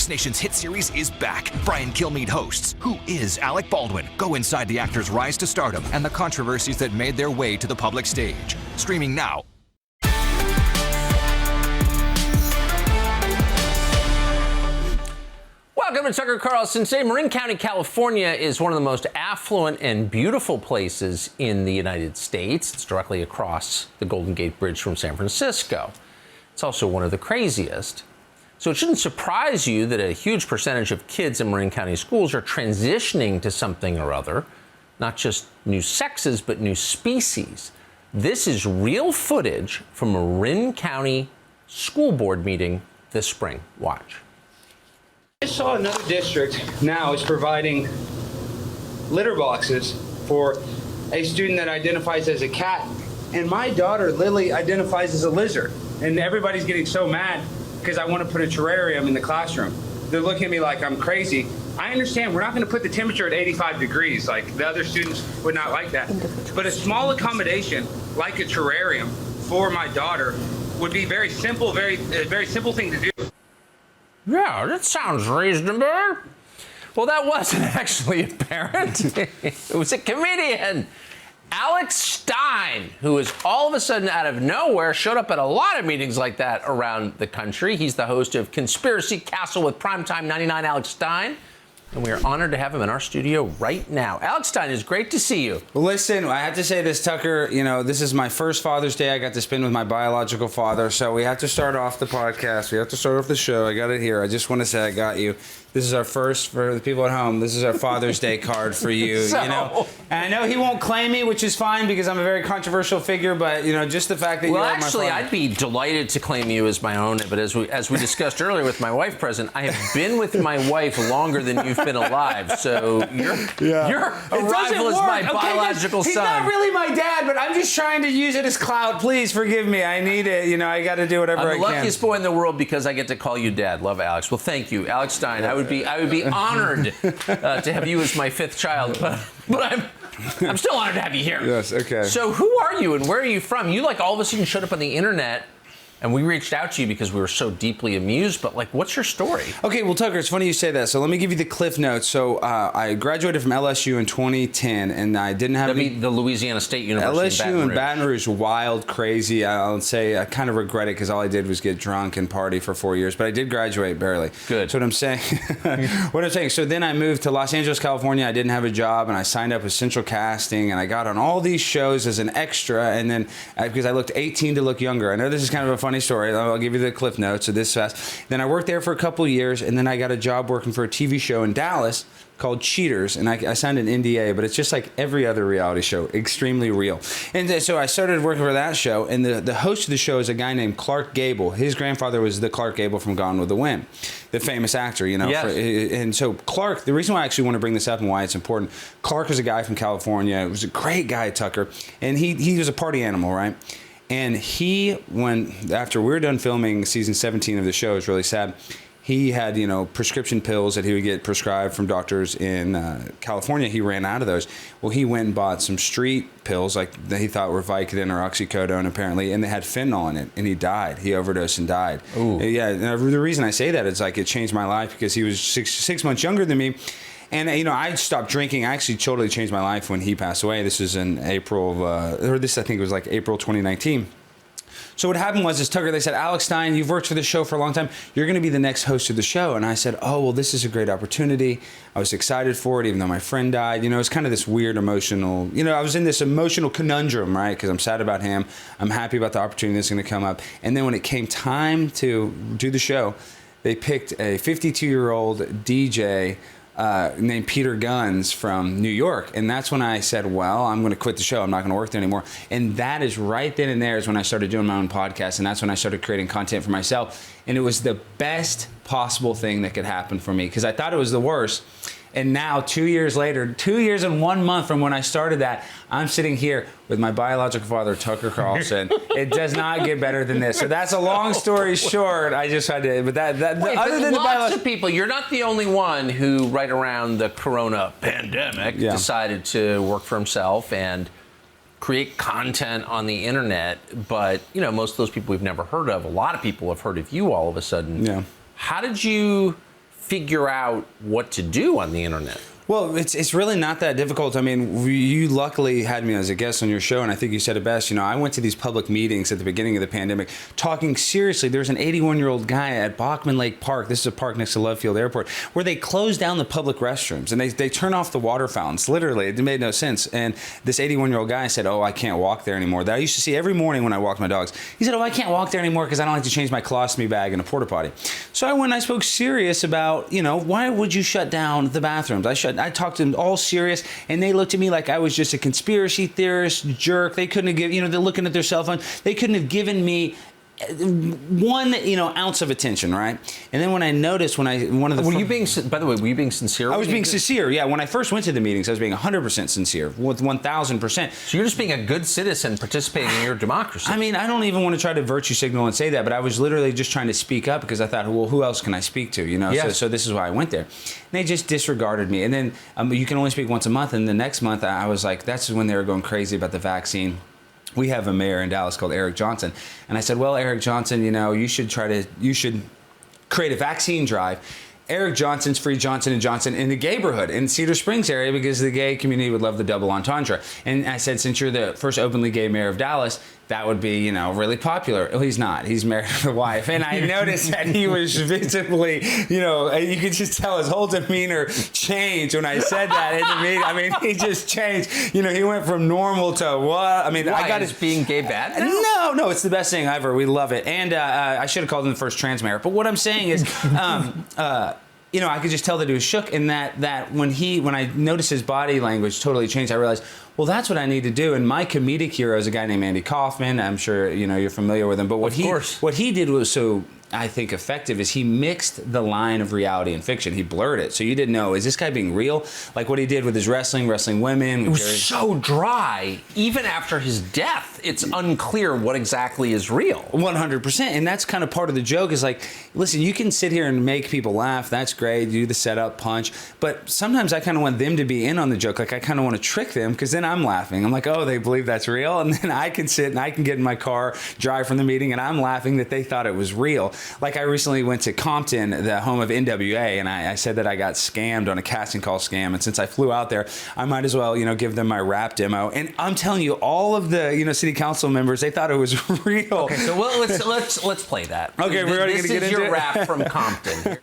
Fox Nation's hit series is back. Brian Kilmeade hosts Who is Alec Baldwin? Go inside the actor's rise to stardom and the controversies that made their way to the public stage. Streaming now. Welcome to Tucker Carlson. Today, Marin County, California is one of the most affluent and beautiful places in the United States. It's directly across the Golden Gate Bridge from San Francisco. It's also one of the craziest. So it shouldn't surprise you that a huge percentage of kids in Marin County schools are transitioning to something or other, not just new sexes, but new species. This is real footage from a Marin County school board meeting this spring. Watch. I saw another district now is providing litter boxes for a student that identifies as a cat, and my daughter Lily identifies as a lizard, and everybody's getting so mad because I want to put a terrarium in the classroom. They're looking at me like I'm crazy. I understand we're not going to put the temperature at 85 degrees, like the other students would not like that, but a small accommodation like a terrarium for my daughter would be very simple, very simple thing to do. Yeah, that sounds reasonable. Well, that wasn't actually a parent. It was a comedian, Alex Stein, who is all of a sudden out of nowhere showed up at a lot of meetings like that around the country. He's the host of Conspiracy Castle with Primetime 99, Alex Stein. And we are honored to have him in our studio right now. Alex Stein, it's great to see you. Well, listen, I have to say this, Tucker. You know, this is my first Father's Day I got to spend with my biological father. So we have to start off the podcast. We have to start off the show. I got it here. I just want to say I got you. This is our first, for the people at home, this is our Father's Day card for you, you know. And I know he won't claim me, which is fine because I'm a very controversial figure, but, you know, just the fact that you are my father. Well, actually, I'd be delighted to claim you as my own, but as we discussed earlier with my wife present, I have been with my wife longer than you've been alive, so your arrival as my biological son. He's not really my dad, but I'm just trying to use it as clout. Please forgive me. I need it. You know, I got to do whatever I can. I'm the luckiest boy in the world because I get to call you Dad. Love Alex. Well, thank you, Alex Stein. I would be honored to have you as my fifth child, but I'm still honored to have you here. Yes, okay. So who are you and where are you from? You like all of a sudden showed up on the internet and we reached out to you because we were so deeply amused, but like, what's your story? Okay, well, Tucker, it's funny you say that. So let me give you the cliff notes. So I graduated from LSU in 2010, and I didn't have the Louisiana State University. LSU in Baton Rouge, wild, crazy. I'll say I kind of regret it because all I did was get drunk and party for 4 years, but I did graduate barely. Good. That's what I'm saying. What I'm saying. So then I moved to Los Angeles, California. I didn't have a job, and I signed up with Central Casting, and I got on all these shows as an extra, and then because I looked 18 to look younger. I know this is kind of a funny story. I'll give you the cliff notes of this fast. Then I worked there for a couple of years, and then I got a job working for a TV show in Dallas called Cheaters, and I signed an NDA, but it's just like every other reality show, extremely real. And so I started working for that show, and the host of the show is a guy named Clark Gable. His grandfather was the Clark Gable from Gone with the Wind, the famous actor, you know. Yes. And so Clark, the reason why I actually want to bring this up and why it's important, Clark was a guy from California. He was a great guy, Tucker, and he was a party animal, right? And after we were done filming season 17 of the show, it was really sad. He had, you know, prescription pills that he would get prescribed from doctors in California. He ran out of those. Well, he went and bought some street pills like that he thought were Vicodin or oxycodone, apparently, and they had fentanyl in it, and he died. He overdosed and died. Ooh. Yeah, and the reason I say that is like it changed my life because he was six months younger than me. And, you know, I stopped drinking. I actually totally changed my life when he passed away. This was in April of, I think it was like April 2019. So what happened was, Tucker, they said, Alex Stein, you've worked for the show for a long time. You're going to be the next host of the show. And I said, oh, well, this is a great opportunity. I was excited for it, even though my friend died. You know, it's kind of this weird emotional, you know, I was in this emotional conundrum, right? Because I'm sad about him. I'm happy about the opportunity that's going to come up. And then when it came time to do the show, they picked a 52-year-old DJ named Peter Guns from New York. And that's when I said, well, I'm going to quit the show. I'm not going to work there anymore. And that is right then and there is when I started doing my own podcast. And that's when I started creating content for myself. And it was the best possible thing that could happen for me because I thought it was the worst. And now 2 years later, 2 years and 1 month from when I started that, I'm sitting here with my biological father, Tucker Carlson. It does not get better than this. So that's a long story short. I just had to, but Wait, other than lots of people, you're not the only one who right around the corona pandemic decided to work for himself and create content on the internet. But, you know, most of those people we've never heard of. A lot of people have heard of you all of a sudden. Yeah. How did you figure out what to do on the internet? Well, it's really not that difficult. I mean, you luckily had me as a guest on your show, and I think you said it best. You know, I went to these public meetings at the beginning of the pandemic talking seriously. There's an 81-year-old guy at Bachman Lake Park. This is a park next to Love Field Airport, where they closed down the public restrooms, and they turn off the water fountains. Literally, it made no sense. And this 81-year-old guy said, "Oh, I can't walk there anymore." That I used to see every morning when I walked my dogs. He said, "Oh, I can't walk there anymore because I don't like to change my colostomy bag in a porta potty." So I went and I spoke serious about, you know, why would you shut down the bathrooms? I talked to them all serious, and they looked at me like I was just a conspiracy theorist jerk. They couldn't have given, you know, they're looking at their cell phone. They couldn't have given me one, you know, ounce of attention, right? And then when I noticed, by the way, were you being sincere? I was being sincere, yeah. When I first went to the meetings, I was being 100% sincere, with 1,000%. So you're just being a good citizen participating in your democracy. I mean, I don't even want to try to virtue signal and say that, but I was literally just trying to speak up because I thought, well, who else can I speak to, you know? Yes. So this is why I went there. And they just disregarded me. And then you can only speak once a month, and the next month I was like, that's when they were going crazy about the vaccine. We have a mayor in Dallas called Eric Johnson. And I said, well, Eric Johnson, you know, you should create a vaccine drive. Eric Johnson's free Johnson & Johnson in the gayborhood in Cedar Springs area because the gay community would love the double entendre. And I said, since you're the first openly gay mayor of Dallas, that would be, you know, really popular. Well, he's not. He's married to a wife. And I noticed that he was visibly, you know, you could just tell his whole demeanor changed when I said that. I mean, he just changed. You know, he went from normal to what? I mean, why? I got it being gay bad now? No, it's the best thing ever. We love it. And I should have called him the first trans mayor. But what I'm saying is, you know, I could just tell that he was shook, and that when I noticed his body language totally changed, I realized, well, that's what I need to do. And my comedic hero is a guy named Andy Kaufman. I'm sure, you know, you're familiar with him. But what he did was so, I think, effective is he mixed the line of reality and fiction. He blurred it. So you didn't know, is this guy being real? Like what he did with his wrestling women. It was so dry. Even after his death, it's unclear what exactly is real. 100%. And that's kind of part of the joke is like, listen, you can sit here and make people laugh. That's great. Do the setup, punch. But sometimes I kind of want them to be in on the joke. Like I kind of want to trick them because then I'm laughing. I'm like, oh, they believe that's real. And then I can sit and I can get in my car, drive from the meeting, and I'm laughing that they thought it was real. Like I recently went to Compton, the home of NWA, and I said that I got scammed on a casting call scam. And since I flew out there, I might as well, you know, give them my rap demo. And I'm telling you, all of the, you know, city council members, they thought it was real. Okay, so let's play that. Okay, we're already going to get into it. This is your rap from Compton.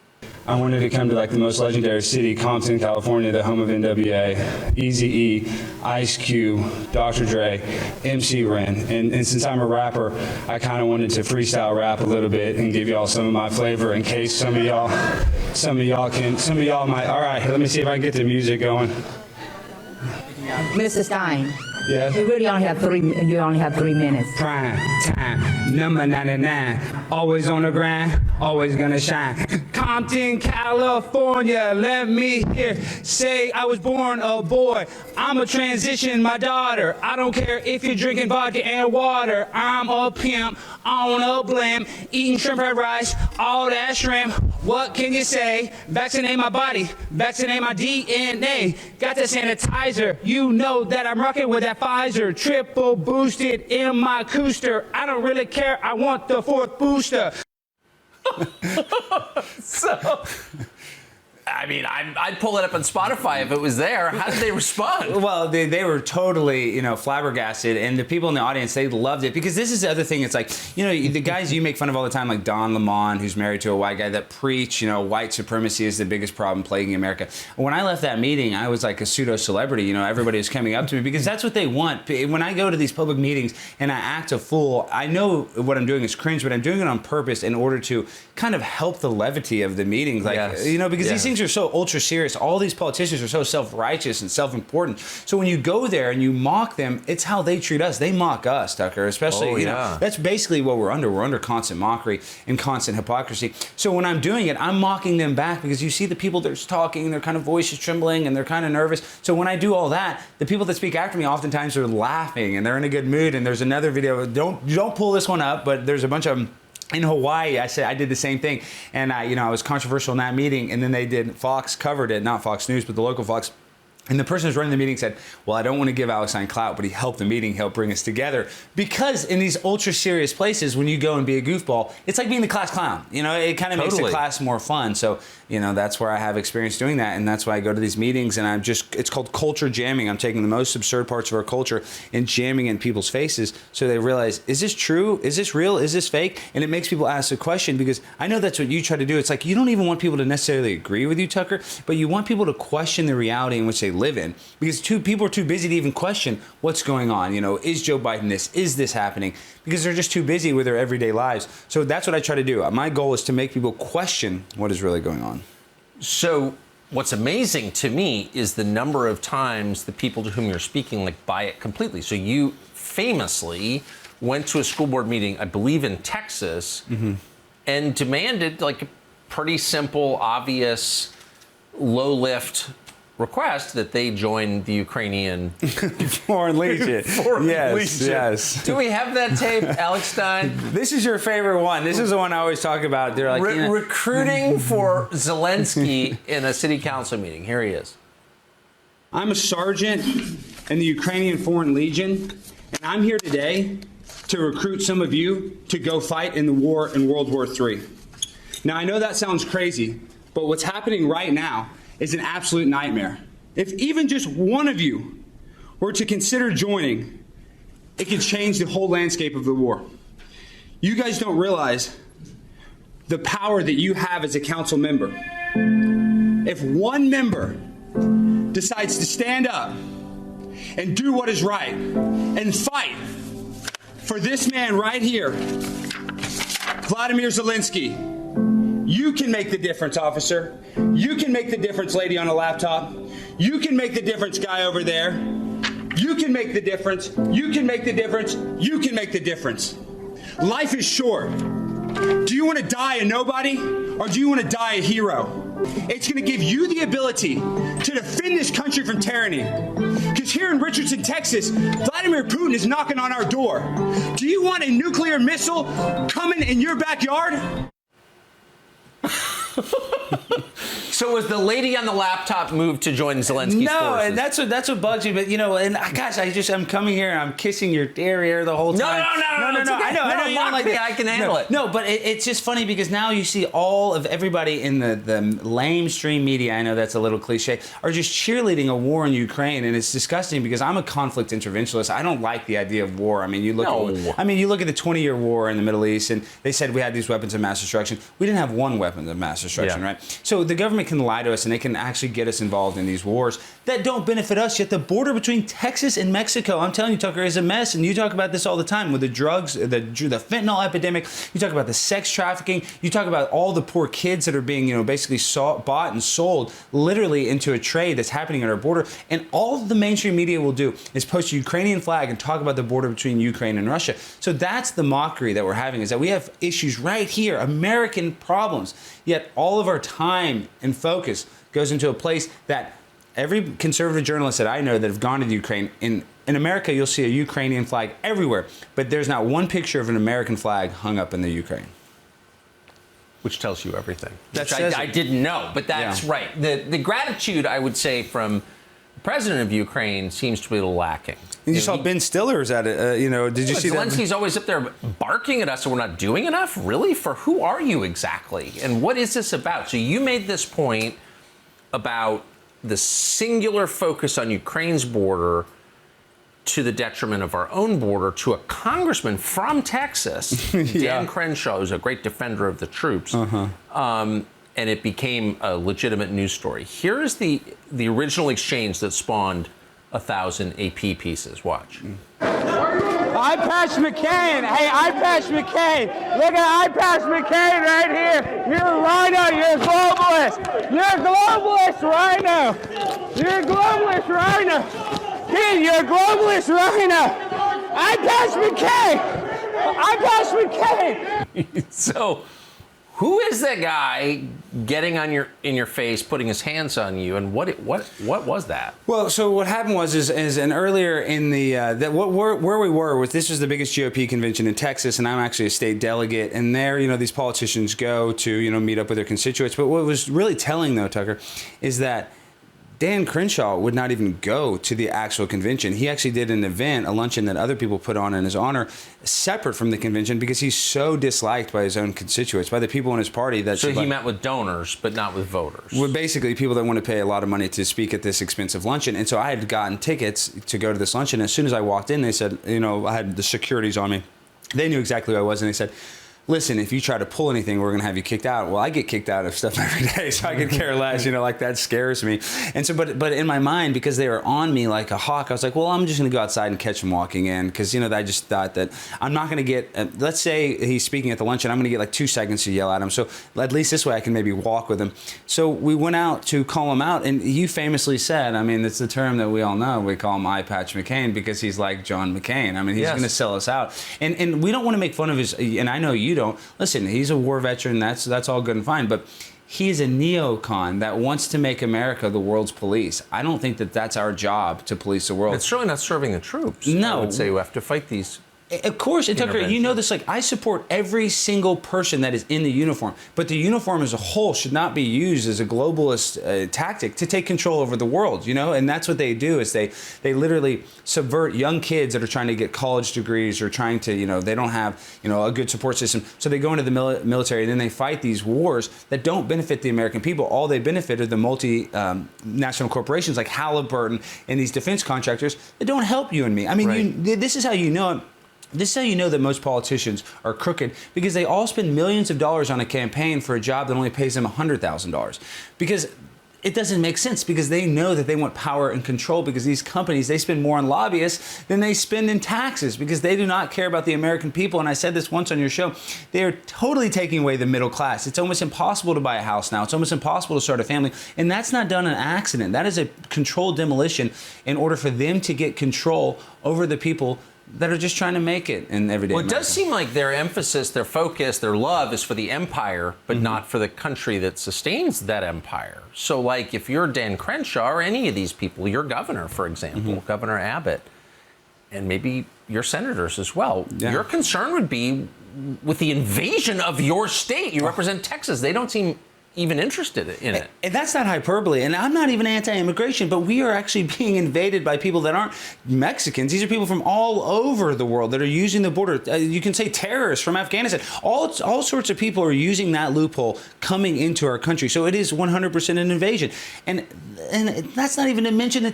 I wanted to come to like the most legendary city, Compton, California, the home of NWA, Eazy-E, Ice Cube, Dr. Dre, MC Ren. And since I'm a rapper, I kind of wanted to freestyle rap a little bit and give y'all some of my flavor in case some of y'all might, all right, let me see if I can get the music going. Mr. Stein. Yes? You really only have 3 minutes. Prime time, number 99, always on the grind, always gonna shine. Compton, California, let me hear, say I was born a boy, I'm a transition, my daughter, I don't care if you're drinking vodka and water, I'm a pimp, on a blimp, eating shrimp fried rice, all that shrimp, what can you say? Vaccinate my body, vaccinate my DNA, got the sanitizer, you know that I'm rocking with that Pfizer, triple boosted in my cooster. I don't really care. I want the 4th booster. So, I mean, I'd pull it up on Spotify if it was there. How did they respond? Well, they were totally, you know, flabbergasted, and the people in the audience, they loved it because this is the other thing. It's like, you know, the guys you make fun of all the time, like Don Lemon, who's married to a white guy, that preach, you know, white supremacy is the biggest problem plaguing America. When I left that meeting, I was like a pseudo celebrity. You know, everybody was coming up to me because that's what they want. When I go to these public meetings and I act a fool, I know what I'm doing is cringe, but I'm doing it on purpose in order to kind of help the levity of the meetings. Like, yes. You know, because these things are so ultra serious. All these politicians are so self-righteous and self-important. So when you go there and you mock them, it's how they treat us. They mock us, Tucker, especially, you know, that's basically what we're under. We're under constant mockery and constant hypocrisy. So when I'm doing it, I'm mocking them back because you see the people that's talking, their kind of voice is trembling and they're kind of nervous. So when I do all that, the people that speak after me oftentimes are laughing and they're in a good mood. And there's another video, don't pull this one up, but there's a bunch of them. In Hawaii, I did the same thing, and I was controversial in that meeting, and then Fox covered it, not Fox News, but the local Fox And the person who's running the meeting said, well, I don't want to give Alex Stein clout, but he helped the meeting, helped bring us together. Because in these ultra serious places, when you go and be a goofball, it's like being the class clown. You know, it kind of makes the class more fun. So, you know, that's where I have experience doing that. And that's why I go to these meetings and it's called culture jamming. I'm taking the most absurd parts of our culture and jamming in people's faces so they realize, is this true? Is this real? Is this fake? And it makes people ask a question, because I know that's what you try to do. It's like, you don't even want people to necessarily agree with you, Tucker, but you want people to question the reality in which they live in, because people are too busy to even question what's going on. You know, is Joe Biden this? Is this happening? Because they're just too busy with their everyday lives. So that's what I try to do. My goal is to make people question what is really going on. So what's amazing to me is the number of times the people to whom you're speaking like buy it completely. So you famously went to a school board meeting, I believe in Texas, and demanded like a pretty simple, obvious, low lift request that they join the Ukrainian Foreign Legion. Yes. Do we have that tape, Alex Stein? This is your favorite one. This is the one I always talk about. They're like recruiting for Zelensky in a city council meeting. Here he is. I'm a sergeant in the Ukrainian Foreign Legion, and I'm here today to recruit some of you to go fight in the war in World War III. Now, I know that sounds crazy, but what's happening right now is an absolute nightmare. If even just one of you were to consider joining, it could change the whole landscape of the war. You guys don't realize the power that you have as a council member. If one member decides to stand up and do what is right and fight for this man right here, Vladimir Zelensky, you can make the difference, officer. You can make the difference, lady on a laptop. You can make the difference, guy over there. You can make the difference. You can make the difference. You can make the difference. Life is short. Do you want to die a nobody, or do you want to die a hero? It's going to give you the ability to defend this country from tyranny. Because here in Richardson, Texas, Vladimir Putin is knocking on our door. Do you want a nuclear missile coming in your backyard? So was the lady on the laptop moved to join Zelensky's No, forces? and that's what bugs me. But you know, and gosh, I'm coming here and I'm kissing your derriere the whole time. No. Okay. I know. You don't like me. that. I can handle it. No, but it's just funny because now you see all of everybody in the lamestream media. I know that's a little cliche, are just cheerleading a war in Ukraine, and it's disgusting because I'm a conflict interventionist. I don't like the idea of war. I mean, you look at the 20-year war in the Middle East, and they said we had these weapons of mass destruction. We didn't have one weapon of mass destruction, right? So the government can lie to us, and they can actually get us involved in these wars that don't benefit us. Yet the border between Texas and Mexico, I'm telling you, Tucker, is a mess. And you talk about this all the time with the drugs, the fentanyl epidemic. You talk about the sex trafficking. You talk about all the poor kids that are being, basically bought and sold literally into a trade that's happening at our border. And all the mainstream media will do is post a Ukrainian flag and talk about the border between Ukraine and Russia. So that's the mockery that we're having, is that we have issues right here, American problems. Yet all of our time and focus goes into a place that every conservative journalist that I know that have gone to Ukraine, in America, you'll see a Ukrainian flag everywhere, but there's not one picture of an American flag hung up in the Ukraine. Which tells you everything. I didn't know, but that's right. The gratitude, I would say, from the president of Ukraine seems to be a little lacking. And you saw Ben Stiller's at it, did you see that? Zelensky's always up there barking at us and we're not doing enough? Really? For who are you exactly? And what is this about? So you made this point about the singular focus on Ukraine's border to the detriment of our own border, to a congressman from Texas, Dan Crenshaw, who's a great defender of the troops, and it became a legitimate news story. Here is the original exchange that spawned 1,000 AP pieces. Watch. I passed McCain. Hey, I passed McCain. Look at I passed McCain right here. You're a rhino. You're a globalist. You're a globalist rhino. You're a globalist rhino. Kid, you're a globalist rhino. I passed McCain. I passed McCain. So, who is that guy getting in your face, putting his hands on you, and what was that? Well, so what happened was and earlier in the where we were was, this was the biggest GOP convention in Texas, and I'm actually a state delegate, and there these politicians go to meet up with their constituents. But what was really telling, though, Tucker, is that Dan Crenshaw would not even go to the actual convention. He actually did an event, a luncheon that other people put on in his honor, separate from the convention, because he's so disliked by his own constituents, by the people in his party. So he met with donors, but not with voters. Well, basically, people that want to pay a lot of money to speak at this expensive luncheon. And so I had gotten tickets to go to this luncheon. As soon as I walked in, they said, I had the securities on me. They knew exactly who I was, and they said, listen, if you try to pull anything, we're going to have you kicked out. Well, I get kicked out of stuff every day, so I could care less, like that scares me. And so, but in my mind, because they were on me like a hawk, I was like, well, I'm just going to go outside and catch them walking in, because, I just thought that I'm not going to get, let's say he's speaking at the luncheon, I'm going to get like 2 seconds to yell at him. So at least this way I can maybe walk with him. So we went out to call him out, and you famously said, it's the term that we all know, we call him Eye Patch McCain, because he's like John McCain. He's going to sell us out. And we don't want to make fun of his, and I know you don't. Listen, he's a war veteran. That's all good and fine. But he's a neocon that wants to make America the world's police. I don't think that that's our job to police the world. It's certainly not serving the troops. No. I would say we have to fight these. Of course, and Tucker, you know this, I support every single person that is in the uniform, but the uniform as a whole should not be used as a globalist tactic to take control over the world, and that's what they do, is they literally subvert young kids that are trying to get college degrees or trying to, they don't have, a good support system, so they go into the military and then they fight these wars that don't benefit the American people. All they benefit are the multinational corporations like Halliburton and these defense contractors that don't help you and me. Right. This is how you know it. This is how you know that most politicians are crooked, because they all spend millions of dollars on a campaign for a job that only pays them $100,000. Because it doesn't make sense, because they know that they want power and control, because these companies, they spend more on lobbyists than they spend in taxes, because they do not care about the American people. And I said this once on your show, they are totally taking away the middle class. It's almost impossible to buy a house now. It's almost impossible to start a family. And that's not done on accident. That is a controlled demolition in order for them to get control over the people that are just trying to make it in everyday Well, it America. does seem like their emphasis, their focus, their love is for the empire, but not for the country that sustains that empire. So, if you're Dan Crenshaw or any of these people, your governor, for example, Governor Abbott, and maybe your senators as well, your concern would be with the invasion of your state. You represent Texas. They don't seem even interested in it. And that's not hyperbole. And I'm not even anti-immigration, but we are actually being invaded by people that aren't Mexicans. These are people from all over the world that are using the border. You can say terrorists from Afghanistan. All sorts of people are using that loophole coming into our country. So it is 100% an invasion. And that's not even to mention the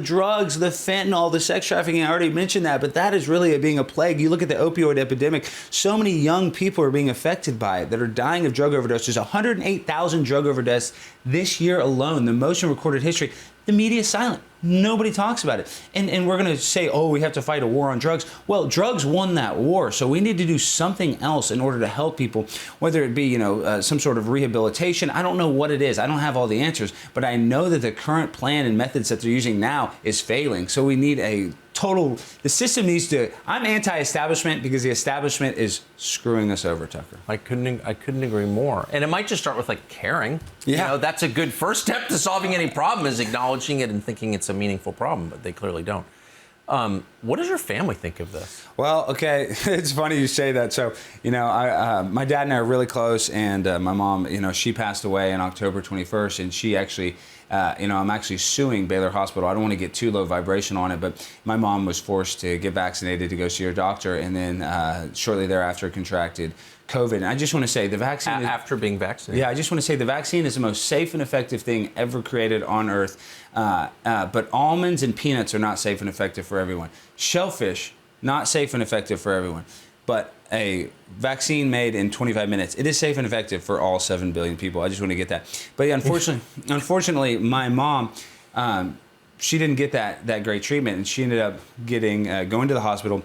drugs, the fentanyl, the sex trafficking. I already mentioned that, but that is really being a plague. You look at the opioid epidemic. So many young people are being affected by it that are dying of drug overdoses. 108,000 drug overdoses this year alone, the most in recorded history. The media is silent. Nobody talks about it. And we're going to say, we have to fight a war on drugs. Well, drugs won that war, so we need to do something else in order to help people, whether it be, some sort of rehabilitation. I don't know what it is. I don't have all the answers, but I know that the current plan and methods that they're using now is failing. So we need the system needs to, I'm anti-establishment because the establishment is screwing us over, Tucker. I couldn't agree more. And it might just start with caring. Yeah. That's a good first step to solving any problem, is acknowledging it and thinking it's a meaningful problem, but they clearly don't. What does your family think of this? Well, okay, it's funny you say that. So, my dad and I are really close, and my mom, she passed away on October 21st, and she actually, I'm actually suing Baylor Hospital. I don't want to get too low vibration on it, but my mom was forced to get vaccinated to go see her doctor, and then shortly thereafter contracted COVID. And I just want to say the vaccine... After being vaccinated? Yeah, I just want to say the vaccine is the most safe and effective thing ever created on Earth. But almonds and peanuts are not safe and effective for everyone. Shellfish, not safe and effective for everyone. But a vaccine made in 25 minutes, it is safe and effective for all 7 billion people. I just want to get that. But yeah, unfortunately, my mom... she didn't get that great treatment, and she ended up going to the hospital.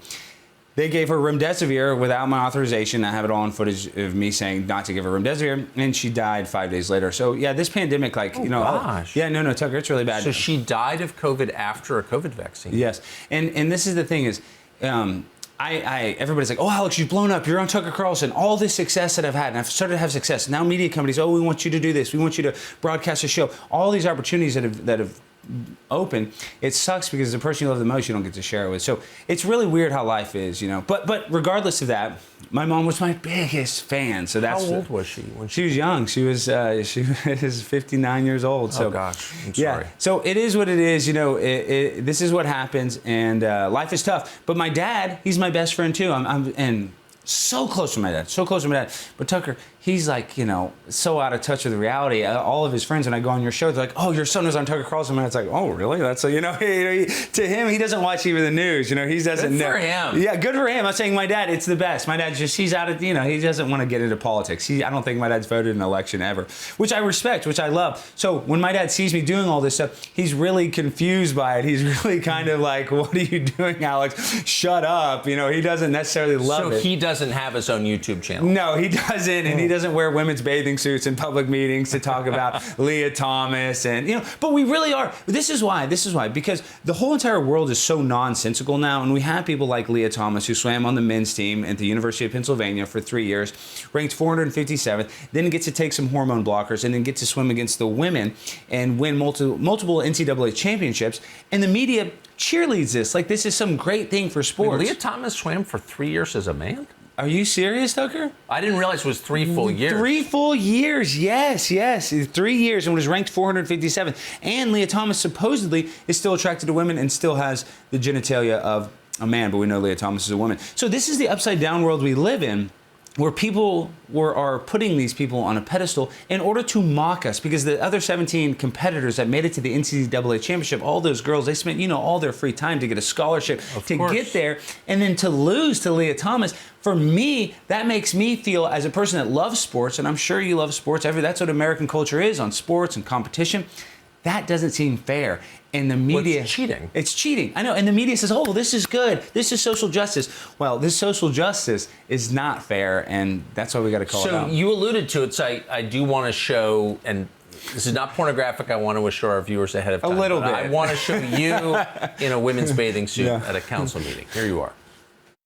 They gave her remdesivir without my authorization. I have it all on footage of me saying not to give her remdesivir, and she died 5 days later. So yeah, this pandemic, gosh. No, Tucker, it's really bad. So she died of COVID after a COVID vaccine. Yes, and this is the thing is, everybody's like, Alex, you've blown up. You're on Tucker Carlson. All this success that I've had, and I've started to have success. Now media companies, we want you to do this. We want you to broadcast a show. All these opportunities that have open, it sucks because the person you love the most you don't get to share it with. So it's really weird how life is, you know. But regardless of that, my mom was my biggest fan. So that's how old was she when she was young. She was 59 years old. So oh gosh, I'm sorry. So it is what it is. You know, this is what happens, and life is tough. But my dad, he's my best friend too. And so close to my dad, But Tucker, he's like, you know, so out of touch with reality. All of his friends, when I go on your show, they're like, oh, your son was on Tucker Carlson. And it's like, oh, really? That's, you know, to him, he doesn't watch even the news. You know, he doesn't know. Good for him. Yeah, good for him. I'm saying my dad, it's the best. My dad he's out of, you know, he doesn't want to get into politics. I don't think my dad's voted in an election ever, which I respect, which I love. So when my dad sees me doing all this stuff, he's really confused by it. He's really kind of like, what are you doing, Alex? Shut up. You know, he doesn't necessarily love it. So he doesn't have his own YouTube channel? No, he doesn't. And he doesn't wear women's bathing suits in public meetings to talk about Leah Thomas. And, you know, but we really are. This is why. Because the whole entire world is so nonsensical now. And we have people like Leah Thomas, who swam on the men's team at the University of Pennsylvania for 3 years, ranked 457th, then gets to take some hormone blockers, and then get to swim against the women and win multiple NCAA championships. And the media cheerleads this. Like, this is some great thing for sports. Wait, Leah Thomas swam for 3 years as a man? Are you serious, Tucker? I didn't realize it was 3 full years. 3 full years, yes. 3 years, and was ranked 457th. And Leah Thomas supposedly is still attracted to women and still has the genitalia of a man, but we know Leah Thomas is a woman. So this is the upside down world we live in, where people are putting these people on a pedestal in order to mock us, because the other 17 competitors that made it to the NCAA championship, all those girls, they spent, you know, all their free time to get a scholarship to get there, and then to lose to Leah Thomas. For me, that makes me feel, as a person that loves sports, and I'm sure you love sports, that's what American culture is, on sports and competition. That doesn't seem fair. And the media... Well, it's cheating. It's cheating. I know. And the media says, oh, this is good. This is social justice. Well, this social justice is not fair, and that's why we got to call it out. So you alluded to it, so I do want to show, and this is not pornographic, I want to assure our viewers ahead of time. A little bit. I want to show you in a women's bathing suit at a council meeting. Here you are.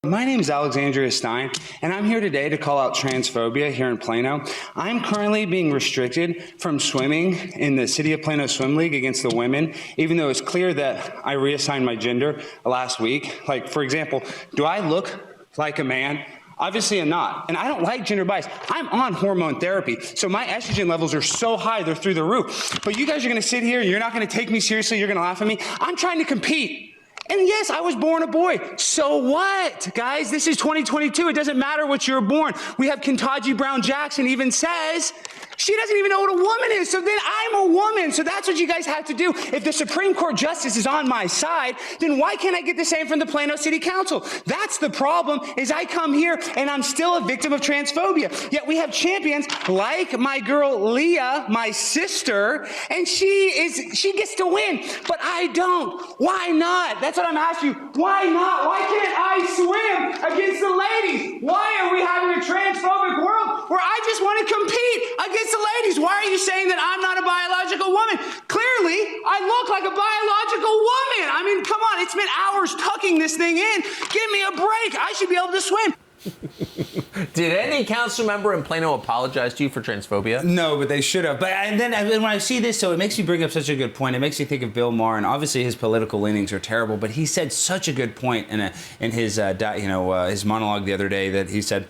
My name is Alex Stein, and I'm here today to call out transphobia here in Plano. I'm currently being restricted from swimming in the City of Plano Swim League against the women, even though it's clear that I reassigned my gender last week. Like, for example, do I look like a man? Obviously I'm not, and I don't like gender bias. I'm on hormone therapy, so my estrogen levels are so high, they're through the roof. But you guys are gonna sit here, you're not gonna take me seriously, you're gonna laugh at me. I'm trying to compete. And yes, I was born a boy. So what, guys? This is 2022. It doesn't matter what you're born. We have Ketanji Brown Jackson even says she doesn't even know what a woman is. So then I'm a woman. So that's what you guys have to do. If the Supreme Court justice is on my side, then why can't I get the same from the Plano City Council? That's the problem, is I come here and I'm still a victim of transphobia. Yet we have champions like my girl Leah, my sister, and she gets to win, but I don't. Why not? That's what I'm asking you. Why not? Why can't I swim against the ladies? Why are we having a transphobic world where I just want to compete against the ladies? Why are you saying that I'm not a biological woman? Clearly, I look like a biological woman. I mean, come on, it's been hours tucking this thing in. Give me a break. I should be able to swim. Did any council member in Plano apologize to you for transphobia? No, but they should have. But and then when I see this, so it makes me bring up such a good point. It makes me think of Bill Maher, and obviously his political leanings are terrible. But he said such a good point in his his monologue the other day, that he said,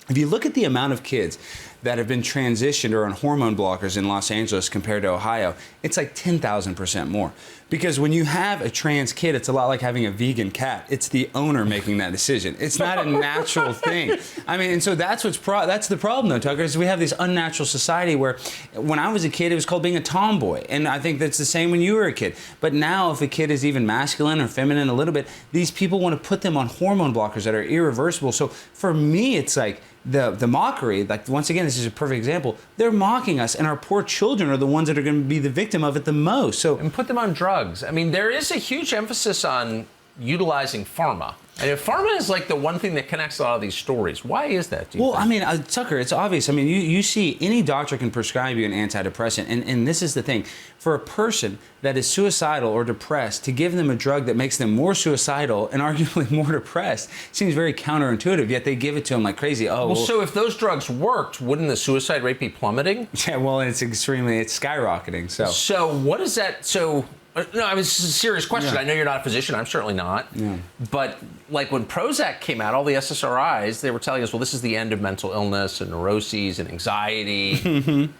if you look at the amount of kids that have been transitioned or on hormone blockers in Los Angeles compared to Ohio, it's like 10,000% more. Because when you have a trans kid, it's a lot like having a vegan cat. It's the owner making that decision. It's not a natural thing. I mean, and so that's that's the problem, though, Tucker, is we have this unnatural society where when I was a kid, it was called being a tomboy. And I think that's the same when you were a kid. But now if a kid is even masculine or feminine a little bit, these people want to put them on hormone blockers that are irreversible. So for me, it's like the mockery, like once again, this is a perfect example. They're mocking us, and our poor children are the ones that are going to be the victim of it the most. So, and put them on drugs. I mean, there is a huge emphasis on utilizing pharma. And if pharma is like the one thing that connects a lot of these stories, why is that? Do you think? I mean, Tucker, it's obvious. I mean, you see any doctor can prescribe you an antidepressant. And this is the thing. For a person that is suicidal or depressed, to give them a drug that makes them more suicidal and arguably more depressed seems very counterintuitive, yet they give it to them like crazy. So if those drugs worked, wouldn't the suicide rate be plummeting? Yeah, well, it's skyrocketing. So what is that? So No, I mean, it's a serious question. Yeah. I know you're not a physician. I'm certainly not. Yeah. But like when Prozac came out, all the SSRIs, they were telling us, well, this is the end of mental illness and neuroses and anxiety.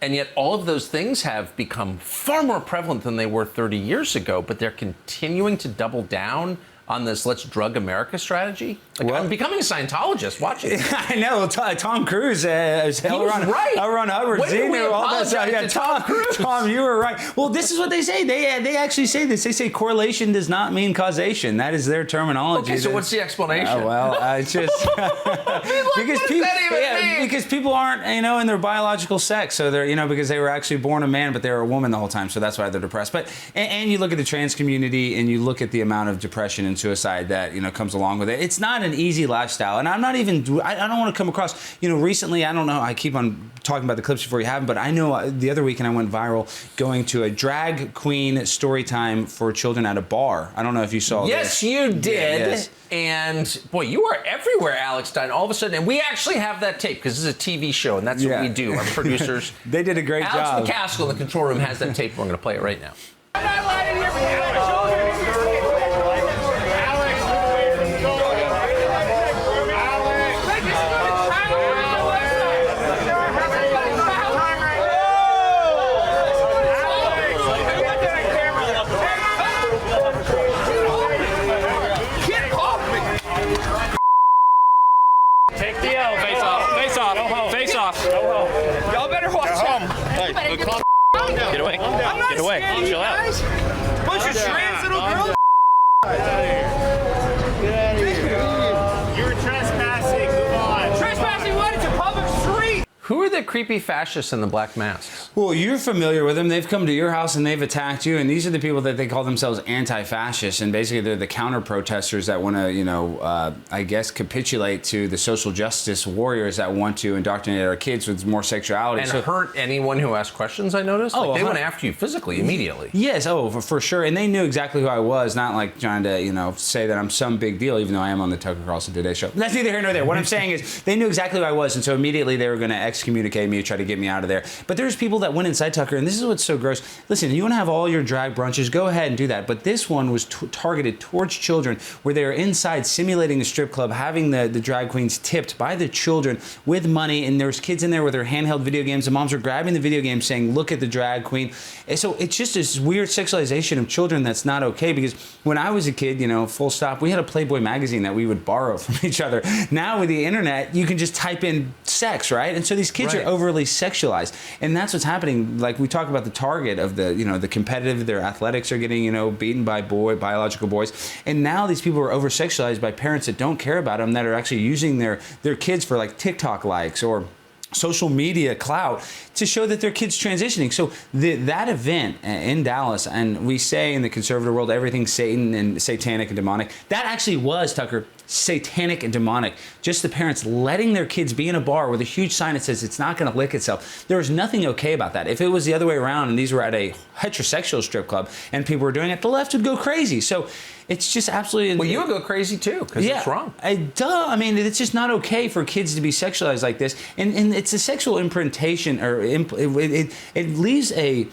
And yet all of those things have become far more prevalent than they were 30 years ago, but they're continuing to double down on this let's drug America strategy. Like, I'm becoming a Scientologist watching. I know. Tom Cruise, He was right. L. Ron Hubbard, When did we all that stuff. apologize to Tom Cruise? Tom, you were right. Well, this is what they say. They actually say this. They say correlation does not mean causation. That is their terminology. Okay, so what's the explanation? It's just because people aren't, in their biological sex. So they're, because they were actually born a man, but they were a woman the whole time. So that's why they're depressed. But and you look at the trans community, and you look at the amount of depression and suicide that comes along with it. It's not an easy lifestyle, and I'm not even. I don't want to come across. Recently, I don't know. I keep on talking about the clips before you have them, but I know the other weekend I went viral going to a drag queen story time for children at a bar. I don't know if you saw. Yes, this. you did. Yes. And boy, you are everywhere, Alex Stein. All of a sudden, and we actually have that tape because this is a TV show, and that's what we do. Our producers. They did a great job. Alex McCaskill in the control room has that tape. We're going to play it right now. I'm not lying here for you. Take the L. Face off. Face off. Face off. Y'all better watch out. Hey, calm. Get away. I'm not Get away. scared of you Chill out. guys. Bunch of trans little girls. Get out of here. You're trespassing. Move on. Trespassing what? It's a public street. Who are the creepy fascists in the black masks? Well, you're familiar with them. They've come to your house and they've attacked you. And these are the people that they call themselves anti-fascists. And basically, they're the counter-protesters that want to, I guess, capitulate to the social justice warriors that want to indoctrinate our kids with more sexuality. And hurt anyone who asks questions, I noticed? Oh, they went after you physically, immediately. Yes, for sure. And they knew exactly who I was, not like trying to, say that I'm some big deal, even though I am on the Tucker Carlson Today show. That's neither here nor there. What I'm saying is they knew exactly who I was. And so immediately they were going to excommunicate me, try to get me out of there. But there's people that went inside Tucker, and this is what's so gross. Listen, you want to have all your drag brunches, go ahead and do that. But this one was targeted towards children, where they were inside simulating a strip club, having the drag queens tipped by the children with money, and there's kids in there with their handheld video games. The moms are grabbing the video games saying, look at the drag queen. And so it's just this weird sexualization of children that's not okay, because when I was a kid, full stop, we had a Playboy magazine that we would borrow from each other. Now with the internet, you can just type in sex, right? And so these kids are overly sexualized, and that's what's happening. Like we talk about the target of the competitive, their athletics are getting beaten by biological boys, and now these people are over sexualized by parents that don't care about them, that are actually using their kids for like TikTok likes or social media clout to show that their kid's transitioning. So that event in Dallas, and we say in the conservative world everything's Satan and satanic and demonic, that actually was, Tucker, satanic and demonic. Just the parents letting their kids be in a bar with a huge sign that says it's not going to lick itself. There was nothing okay about that. If it was the other way around and these were at a heterosexual strip club and people were doing it, the left would go crazy. So it's just absolutely... Well, you would go crazy too, because it's wrong. Duh. I mean, it's just not okay for kids to be sexualized like this. And it's a sexual imprintation, or it leaves a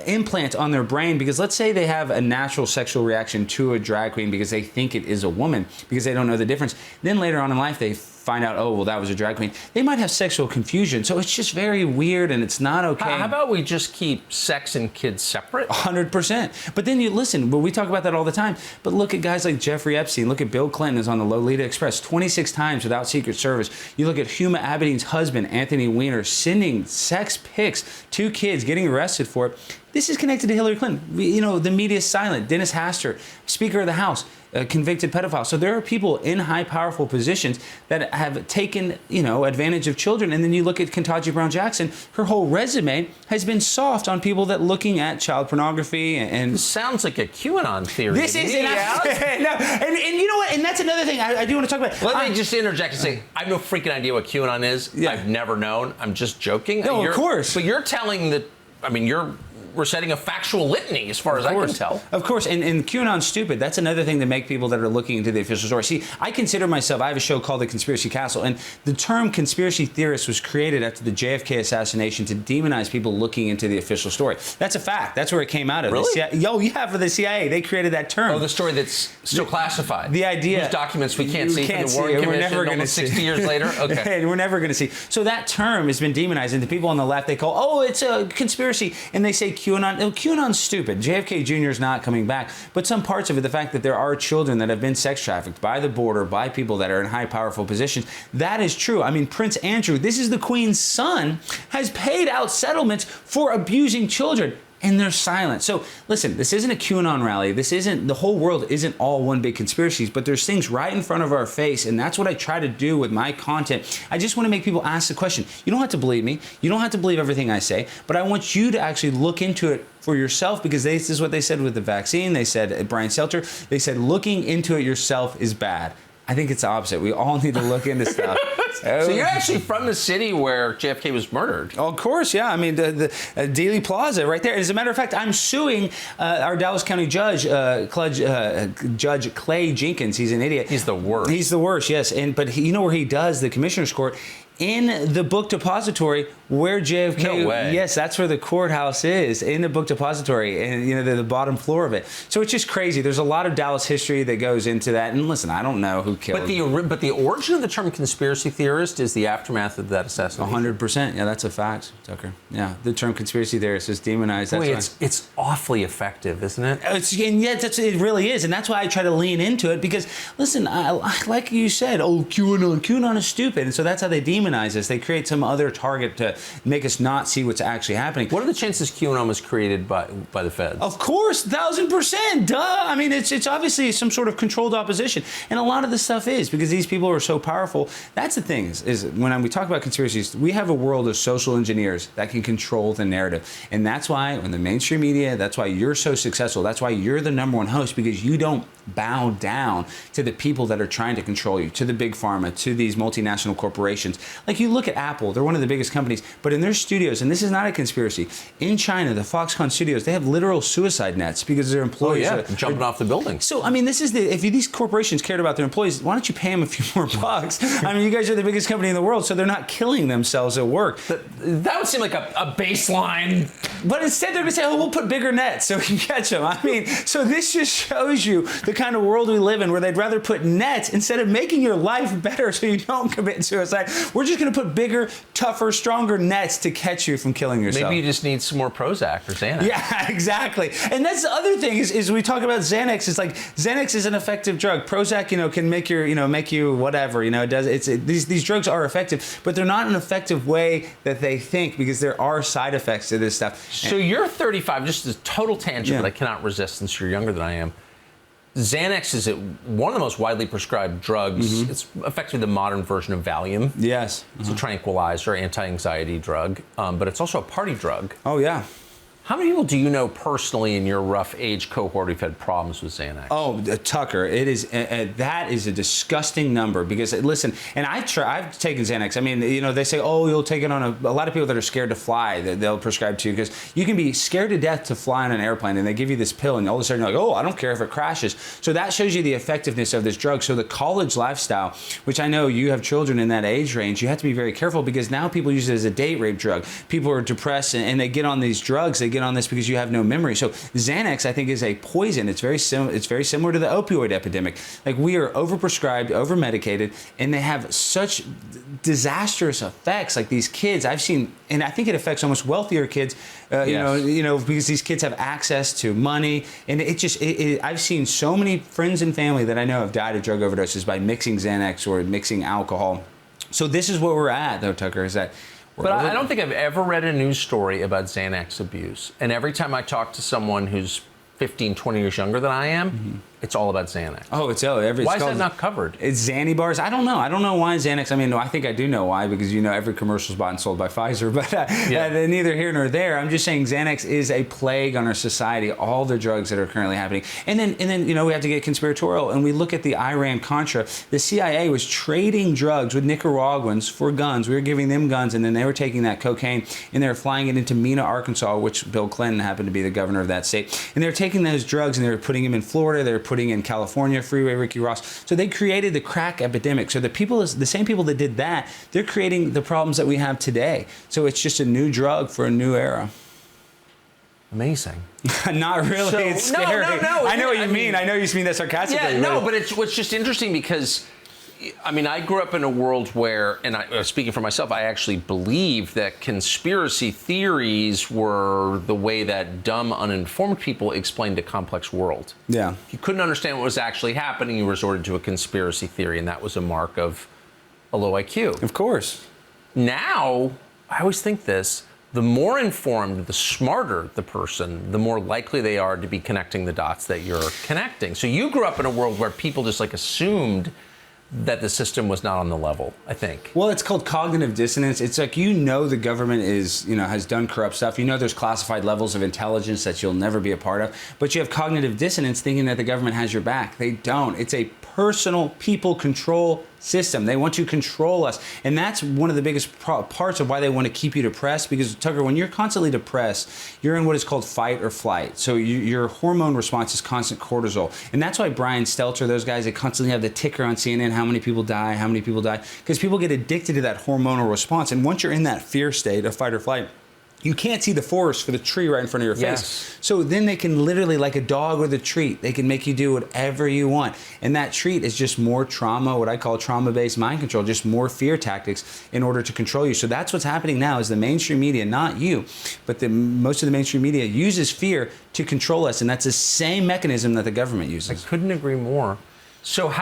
implant on their brain, because let's say they have a natural sexual reaction to a drag queen because they think it is a woman, because they don't know the difference. Then later on in life, they find out, oh, well, that was a drag queen. They might have sexual confusion. So it's just very weird, and it's not okay. How about we just keep sex and kids separate? 100%. But then you listen, well, we talk about that all the time. But look at guys like Jeffrey Epstein. Look at Bill Clinton is on the Lolita Express 26 times without Secret Service. You look at Huma Abedin's husband, Anthony Weiner, sending sex pics to kids, getting arrested for it. This is connected to Hillary Clinton. The media is silent. Dennis Hastert, Speaker of the House, a convicted pedophile. So there are people in high, powerful positions that have taken, advantage of children. And then you look at Ketanji Brown Jackson. Her whole resume has been soft on people that looking at child pornography and... This sounds like a QAnon theory. This is... no, and you know what? And that's another thing I do want to talk about. Let me just interject and say, I have no freaking idea what QAnon is. Yeah. I've never known. I'm just joking. No, of course. But you're telling I mean, you're reciting a factual litany as far as I can tell. Of course, and QAnon's stupid. That's another thing to make people that are looking into the official story. See, I consider myself, I have a show called The Conspiracy Castle, and the term conspiracy theorist was created after the JFK assassination to demonize people looking into the official story. That's a fact. That's where it came out of. Really? For the CIA. They created that term. Oh, the story that's still classified. The idea. Those documents we can't see from the Warren Commission. We're never going to see. 60 years later? Okay. We're never going to see. So that term has been demonized, and the people on the left, they call, oh, it's a conspiracy, and they say QAnon. No, QAnon's stupid. JFK Jr. is not coming back. But some parts of it, the fact that there are children that have been sex trafficked by the border, by people that are in high, powerful positions, that is true. I mean, Prince Andrew, this is the Queen's son, has paid out settlements for abusing children. And they're silent. So listen, this isn't a QAnon rally. This isn't, the whole world isn't all one big conspiracies, but there's things right in front of our face. And that's what I try to do with my content. I just want to make people ask the question. You don't have to believe me. You don't have to believe everything I say, but I want you to actually look into it for yourself, because this is what they said with the vaccine. They said, Brian Seltzer, they said, looking into it yourself is bad. I think it's the opposite. We all need to look into stuff. So you're actually from the city where JFK was murdered. Oh, of course, yeah. I mean, the Dealey Plaza right there. As a matter of fact, I'm suing our Dallas County judge, Judge Clay Jenkins. He's an idiot. He's the worst. He's the worst, yes. But you know where he does the commissioner's court? In the book depository where JFK, no way. Yes, that's where the courthouse is, in the book depository, and you know, the bottom floor of it. So it's just crazy. There's a lot of Dallas history that goes into that. And listen, I don't know who killed. But the origin of the term conspiracy theorist is the aftermath of that assassination. 100%. Yeah, that's a fact, Tucker. Yeah, the term conspiracy theorist is demonized. That's it's awfully effective, isn't it? And yet, it really is, and that's why I try to lean into it. Because listen, like you said, oh, QAnon is stupid, and so that's how they demonize us. They create some other target to make us not see what's actually happening. What are the chances QAnon was created by the feds? Of course, 1,000%. Duh. I mean, it's obviously some sort of controlled opposition, and a lot of this stuff is because these people are so powerful. That's the thing is when we talk about conspiracies, we have a world of social engineers that can control the narrative, and that's why in the mainstream media, that's why you're so successful. That's why you're the #1 host, because you don't bow down to the people that are trying to control you, to the big pharma, to these multinational corporations. Like you look at Apple, they're one of the biggest companies, but in their studios, and this is not a conspiracy, in China, the Foxconn studios, they have literal suicide nets because their employees are jumping off the building. So, I mean, if these corporations cared about their employees, why don't you pay them a few more bucks? I mean, you guys are the biggest company in the world, so they're not killing themselves at work. That would seem like a baseline. But instead, they're going to say, oh, we'll put bigger nets so we can catch them. I mean, so this just shows you the kind of world we live in, where they'd rather put nets instead of making your life better so you don't commit suicide. We're just going to put bigger, tougher, stronger nets to catch you from killing yourself. Maybe you just need some more Prozac or Xanax. Yeah, exactly. And that's the other thing is we talk about Xanax. It's like Xanax is an effective drug. Prozac, can make you whatever. It does. These drugs are effective, but they're not an effective way that they think, because there are side effects to this stuff. So you're 35. Just a total tangent, but I cannot resist since you're younger than I am. Xanax is one of the most widely prescribed drugs. Mm-hmm. It's effectively the modern version of Valium. Yes. It's a tranquilizer, anti-anxiety drug, but it's also a party drug. Oh, yeah. How many people do you know personally in your rough age cohort who've had problems with Xanax? Oh, Tucker, it is that is a disgusting number, because listen, and I've taken Xanax. I mean, they say, oh, you'll take it on a lot of people that are scared to fly, that they'll prescribe to you, because you can be scared to death to fly on an airplane, and they give you this pill, and all of a sudden you're like, oh, I don't care if it crashes. So that shows you the effectiveness of this drug. So the college lifestyle, which I know you have children in that age range, you have to be very careful, because now people use it as a date rape drug. People are depressed and they get on these drugs. They get on this because you have no memory. So Xanax, I think, is a poison. It's very similar to the opioid epidemic. Like, we are overprescribed, overmedicated, and they have such disastrous effects. Like, these kids I've seen, and I think it affects almost wealthier kids, because these kids have access to money, and I've seen so many friends and family that I know have died of drug overdoses by mixing Xanax or mixing alcohol. So this is where we're at, though, Tucker, is that. But I don't think I've ever read a news story about Xanax abuse. And every time I talk to someone who's 15, 20 years younger than I am, it's all about Xanax. Oh, Why is that not covered? It's Xanny bars. I don't know. I don't know why Xanax. I mean, no, I think I do know why, because every commercial's bought and sold by Pfizer. But neither here nor there. I'm just saying Xanax is a plague on our society. All the drugs that are currently happening, and then we have to get conspiratorial, and we look at the Iran-Contra. The CIA was trading drugs with Nicaraguans for guns. We were giving them guns, and then they were taking that cocaine and they were flying it into Mena, Arkansas, which Bill Clinton happened to be the governor of that state. And they were taking those drugs and they were putting them in Florida. They were putting in California, Freeway Ricky Ross. So they created the crack epidemic. So the same people that did that, they're creating the problems that we have today. So it's just a new drug for a new era. Amazing. Not really. So, it's scary. No. I know what you mean. I know you mean that sarcastically. Yeah, no, but what's just interesting because, I mean, I grew up in a world where, and speaking for myself, I actually believed that conspiracy theories were the way that dumb, uninformed people explained a complex world. Yeah. If you couldn't understand what was actually happening, you resorted to a conspiracy theory, and that was a mark of a low IQ. Of course. Now, I always think this, the more informed, the smarter the person, the more likely they are to be connecting the dots that you're connecting. So you grew up in a world where people just assumed that the system was not on the level, I think. Well, it's called cognitive dissonance. It's like, the government is, has done corrupt stuff. There's classified levels of intelligence that you'll never be a part of. But you have cognitive dissonance thinking that the government has your back. They don't. It's a personal people control system. They want to control us. And that's one of the biggest parts of why they want to keep you depressed. Because, Tucker, when you're constantly depressed, you're in what is called fight or flight. So your hormone response is constant cortisol. And that's why Brian Stelter, those guys, they constantly have the ticker on CNN, how many people die. Because people get addicted to that hormonal response. And once you're in that fear state of fight or flight, you can't see the forest for the tree right in front of your face. Yes. So then they can literally, like a dog with a treat, they can make you do whatever you want. And that treat is just more trauma, what I call trauma-based mind control, just more fear tactics in order to control you. So that's what's happening now is the mainstream media, not you, but most of the mainstream media uses fear to control us. And that's the same mechanism that the government uses. I couldn't agree more. So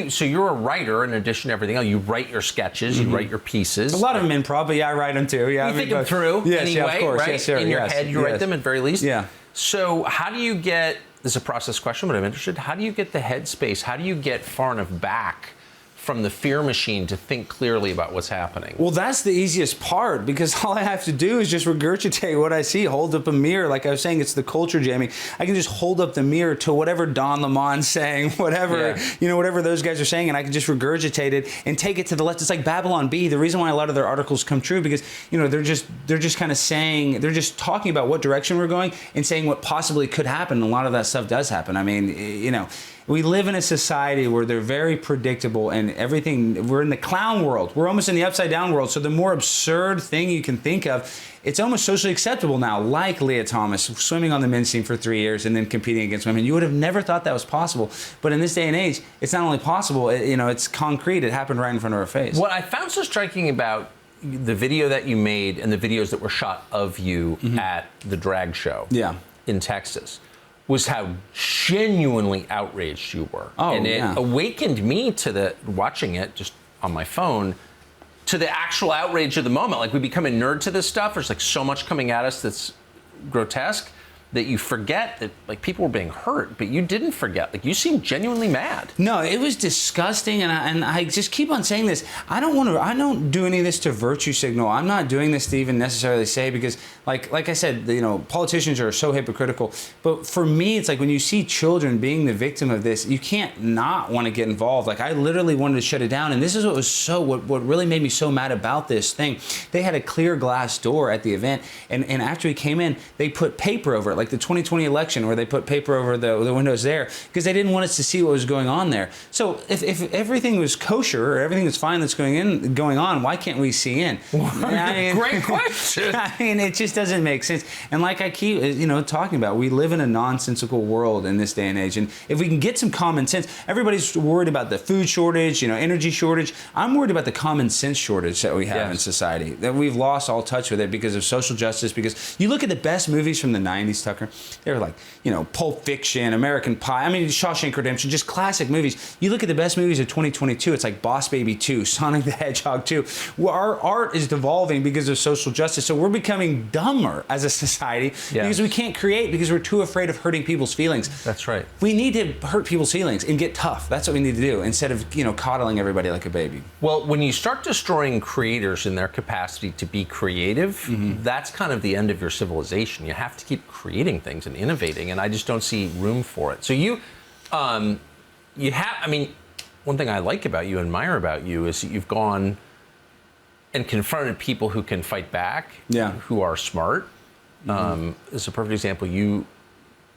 so you're a writer in addition to everything else. You write your sketches, you write your pieces. A lot of them improv, but yeah, I write them too. Yeah, you think them through anyway, of course. Right? Yes, sir. In your head, you write them at very least. Yeah. So how do you get, this is a process question, but I'm interested, how do you get the headspace? How do you get far enough back from the fear machine to think clearly about what's happening? Well, that's the easiest part, because all I have to do is just regurgitate what I see, hold up a mirror. Like I was saying, it's the culture jamming. I can just hold up the mirror to whatever Don Lemon's saying, whatever, whatever those guys are saying, and I can just regurgitate it and take it to the left. It's like Babylon Bee. The reason why a lot of their articles come true, because, they're just kind of saying, they're just talking about what direction we're going and saying what possibly could happen. A lot of that stuff does happen. I mean, we live in a society where they're very predictable and everything. We're in the clown world. We're almost in the upside down world. So the more absurd thing you can think of, it's almost socially acceptable now, like Leah Thomas swimming on the men's team for 3 years and then competing against women. You would have never thought that was possible. But in this day and age, it's not only possible, it's concrete. It happened right in front of our face. What I found so striking about the video that you made and the videos that were shot of you at the drag show in Texas was how genuinely outraged you were. Oh, and it awakened me to watching it just on my phone, to the actual outrage of the moment. Like, we become a nerd to this stuff. There's so much coming at us that's grotesque that you forget that people were being hurt, but you didn't forget. You seemed genuinely mad. No, it was disgusting, and I just keep on saying this. I don't do any of this to virtue signal. I'm not doing this to even necessarily say, because like I said, politicians are so hypocritical. But for me, it's like when you see children being the victim of this, you can't not want to get involved. I literally wanted to shut it down, and this is what really made me so mad about this thing. They had a clear glass door at the event, and after we came in, they put paper over it. Like the 2020 election, where they put paper over the windows there, because they didn't want us to see what was going on there. So if everything was kosher or everything was fine that's going on, why can't we see in? Great question. I mean, it just doesn't make sense. And like I keep talking about, we live in a nonsensical world in this day and age. And if we can get some common sense, everybody's worried about the food shortage, energy shortage. I'm worried about the common sense shortage that we have in society, that we've lost all touch with it because of social justice. Because you look at the best movies from the 90s, Tucker. They were like, you know, Pulp Fiction, American Pie. I mean, Shawshank Redemption, just classic movies. You look at the best movies of 2022, it's like Boss Baby 2, Sonic the Hedgehog 2. Well, our art is devolving because of social justice, so we're becoming dumber as a society because we can't create because we're too afraid of hurting people's feelings. That's right. We need to hurt people's feelings and get tough. That's what we need to do instead of, you know, coddling everybody like a baby. Well, when you start destroying creators in their capacity to be creative, that's kind of the end of your civilization. You have to keep creating things and innovating, and I just don't see room for it. So you have, I mean, one thing I like about you, admire about you, is that you've gone and confronted people who can fight back, who are smart. As a perfect example, you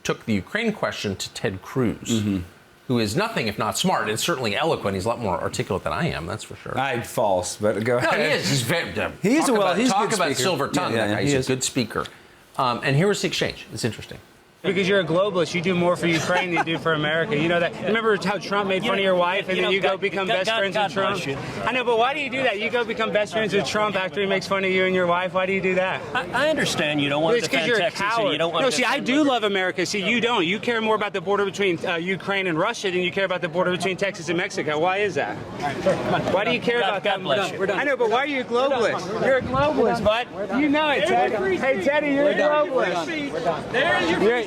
took the Ukraine question to Ted Cruz, who is nothing if not smart, and certainly eloquent. He's a lot more articulate than I am, that's for sure. False, but go ahead. No, he is. He's very. He's talk a about silver tongue. He's a good speaker. And here was the exchange. It's interesting. Because you're a globalist, you do more for Ukraine than you do for America. You know that. Remember how Trump made fun of your wife, and then you go become best friends with Trump? I know, but why do you do that? You go become best friends with Trump after he makes fun of you and your wife. Why do you do that? I understand you don't want to defend Texas, and you don't want to. No, see, I do love America. See, you don't. You care more about the border between Ukraine and Russia than you care about the border between Texas and Mexico. Why is that? Why do you care about that? God bless you. I know, but why are you a globalist? You're a globalist, bud. You know it, Teddy. Hey, Teddy, you're a globalist.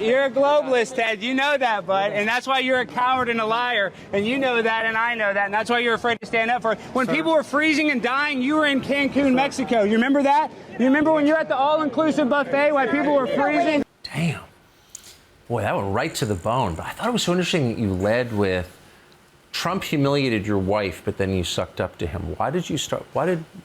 You're a globalist. Ted, you know that, bud, and that's why you're a coward and a liar, and you know that, and I know that, and that's why you're afraid to stand up for it. When people were freezing and dying, you were in Cancun, Mexico. You remember that? You remember when you're at the all-inclusive buffet while people were freezing? Damn. Boy, that went right to the bone. But I thought it was so interesting that you led with Trump humiliated your wife, but then you sucked up to him. Why did you start?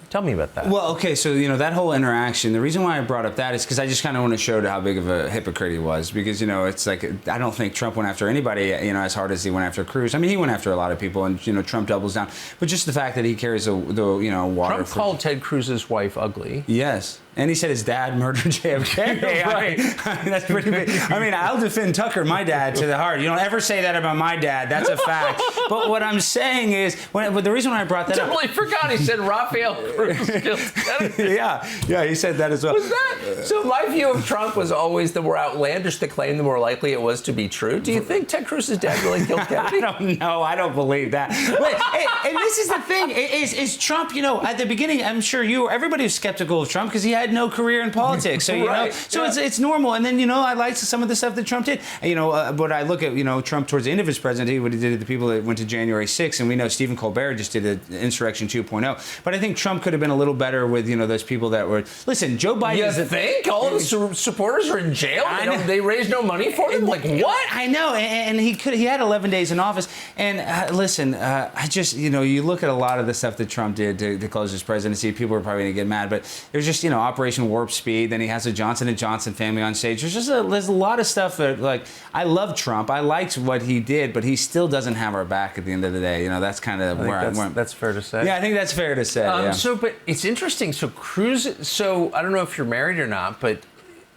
Tell me about that. Well, okay, so, you know, that whole interaction, the reason why I brought up that is because I just kind of want to show how big of a hypocrite he was. Because, you know, it's like, I don't think Trump went after anybody, you know, as hard as he went after Cruz. I mean, he went after a lot of people, and, you know, Trump doubles down. But just the fact that he carries the you know, water. Trump called Ted Cruz's wife ugly. Yes. And he said his dad murdered JFK. Right. I mean, that's pretty big. I mean, I'll defend Tucker, my dad, to the heart. You don't ever say that about my dad. That's a fact. But what I'm saying is, but the reason why I brought that up. I totally forgot he said Rafael Cruz killed Kennedy. Yeah, he said that as well. Was that? So my view of Trump was always the more outlandish the claim, the more likely it was to be true. Do you think Ted Cruz's dad really killed Kennedy? I don't know. I don't believe that. But, and this is the thing. Is Trump, you know, at the beginning, I'm sure everybody was skeptical of Trump because he had no career in politics. So, you know, so it's normal. And then, you know, I liked some of the stuff that Trump did. You know, but I look at, you know, Trump towards the end of his presidency, what he did to the people that went to January 6th, and we know Stephen Colbert just did an Insurrection 2.0. But I think Trump could have been a little better with, you know, those people that were, listen, Joe Biden. You think? All of his supporters are in jail? They raised no money for him? Like, what? I know. And he had 11 days in office. And listen, I just, you know, you look at a lot of the stuff that Trump did to close his presidency, people are probably going to get mad, but there's just, you know, Operation Warp Speed. Then he has the Johnson & Johnson family on stage. There's a lot of stuff that, like, I love Trump. I liked what he did, but he still doesn't have our back at the end of the day. You know, that's kind of where that's fair to say. Yeah, I think that's fair to say. Yeah. So, but it's interesting. So Cruz. So I don't know if you're married or not, but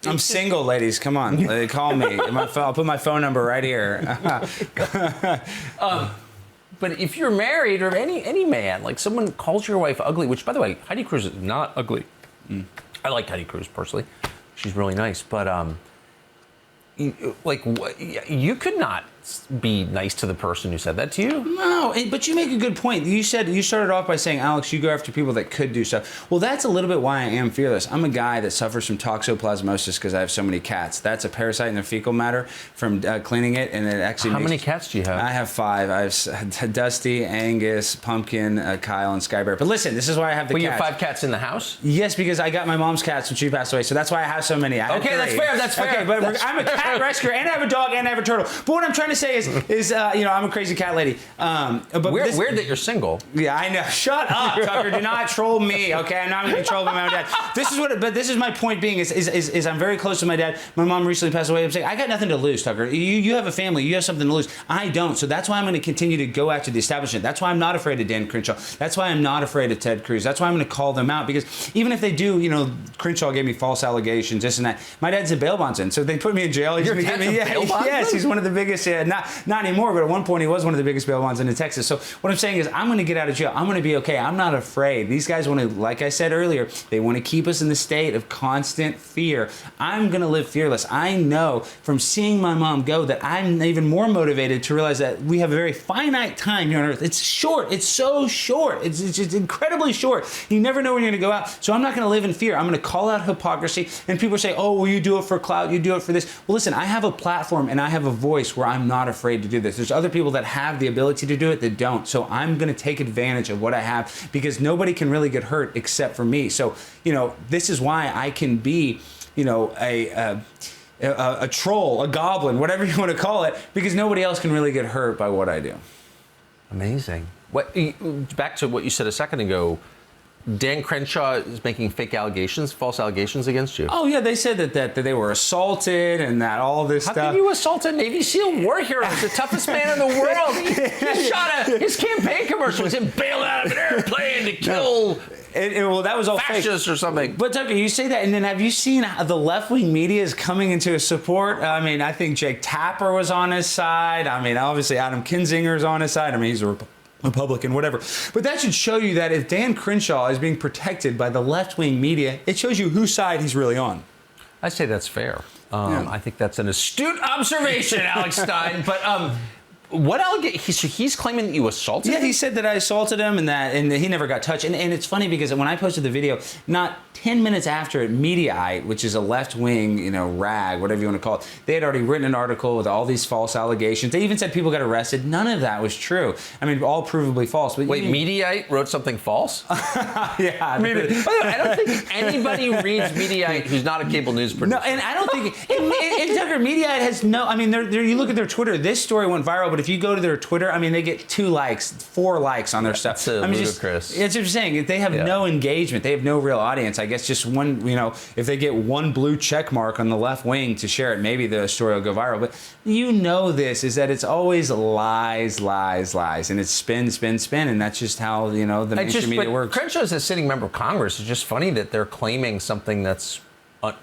I'm single, ladies. Come on, call me. I'll put my phone number right here. But if you're married, or any man, like someone calls your wife ugly, which, by the way, Heidi Cruz is not ugly. I like Heidi Cruz personally. She's really nice, but like, you could not be nice to the person who said that to you. No, but you make a good point. You started off by saying, Alex, you go after people that could do stuff. Well, that's a little bit why I am fearless. I'm a guy that suffers from toxoplasmosis because I have so many cats. That's a parasite in the fecal matter from cleaning it, and it actually. How many cats do you have? I have 5. I have Dusty, Angus, Pumpkin, Kyle, and Skybear. But listen, this is why I have the cats. You have 5 cats in the house? Yes, because I got my mom's cats when she passed away, so that's why I have so many. Okay, that's fair. That's fair. Okay, but I'm a cat rescuer, and I have a dog, and I have a turtle. But what I'm trying to say is you know, I'm a crazy cat lady. But weird that you're single. Yeah, I know. Shut up, Tucker. Do not troll me, okay? I'm not going to be trolled by my own dad. But this is my point being is I'm very close to my dad. My mom recently passed away. I'm saying, I got nothing to lose, Tucker. You have a family. You have something to lose. I don't. So that's why I'm going to continue to go after the establishment. That's why I'm not afraid of Dan Crenshaw. That's why I'm not afraid of Ted Cruz. That's why I'm going to call them out, because even if they do, you know, Crenshaw gave me false allegations, this and that. My dad's a bail bondsman, so they put me in jail. He's Your going to dad's get me. a bail bondsman? Yes, he's one of the biggest Not anymore, but at one point he was one of the biggest bail bonds in Texas. So what I'm saying is I'm going to get out of jail. I'm going to be okay. I'm not afraid. These guys want to, like I said earlier, they want to keep us in the state of constant fear. I'm going to live fearless. I know from seeing my mom go that I'm even more motivated to realize that we have a very finite time here on earth. It's short. It's so short. It's just incredibly short. You never know when you're going to go out. So I'm not going to live in fear. I'm going to call out hypocrisy. And people say, oh, well, you do it for clout. You do it for this. Well, listen, I have a platform and I have a voice where I'm not afraid to do this. There's other people that have the ability to do it that don't. So I'm going to take advantage of what I have because nobody can really get hurt except for me. So, this is why I can be, a troll, a goblin, whatever you want to call it, because nobody else can really get hurt by what I do. Amazing. Back to what you said a second ago, Dan Crenshaw is making fake allegations, false allegations against you. Oh, yeah, they said that they were assaulted and that all this stuff. How can you assault a Navy SEAL war hero? He's the toughest man in the world. He shot his campaign commercial was him bailing out of an airplane to kill well, that was all fascists fake. Or something. But Tucker, you say that, and then have you seen how the left-wing media is coming into his support? I mean, I think Jake Tapper was on his side. I mean, obviously Adam Kinzinger's on his side. I mean, he's a Republican, whatever. But that should show you that if Dan Crenshaw is being protected by the left-wing media, it shows you whose side he's really on. I say that's fair. I think that's an astute observation, Alex Stein. But what he's claiming that you assaulted him? Yeah, he said that I assaulted him and he never got touched. And it's funny because when I posted the video, not 10 minutes after it, Mediaite, which is a left-wing, rag, whatever you want to call it, they had already written an article with all these false allegations. They even said people got arrested. None of that was true. I mean, all provably false. But wait, Mediaite wrote something false? Yeah. I mean, I don't think anybody reads Mediaite who's not a cable news producer. No, and I don't think Tucker, Mediaite has no. I mean, you look at their Twitter. This story went viral, but if you go to their Twitter, I mean, they get 2 likes, 4 likes on their stuff. That's ludicrous. It's just saying they have no engagement. They have no real audience. I guess just one. If they get 1 blue check mark on the left wing to share it, maybe the story will go viral. But this is that it's always lies, lies, lies, and it's spin, spin, spin, and that's just how the mainstream media works. Crenshaw is a sitting member of Congress. It's just funny that they're claiming something that's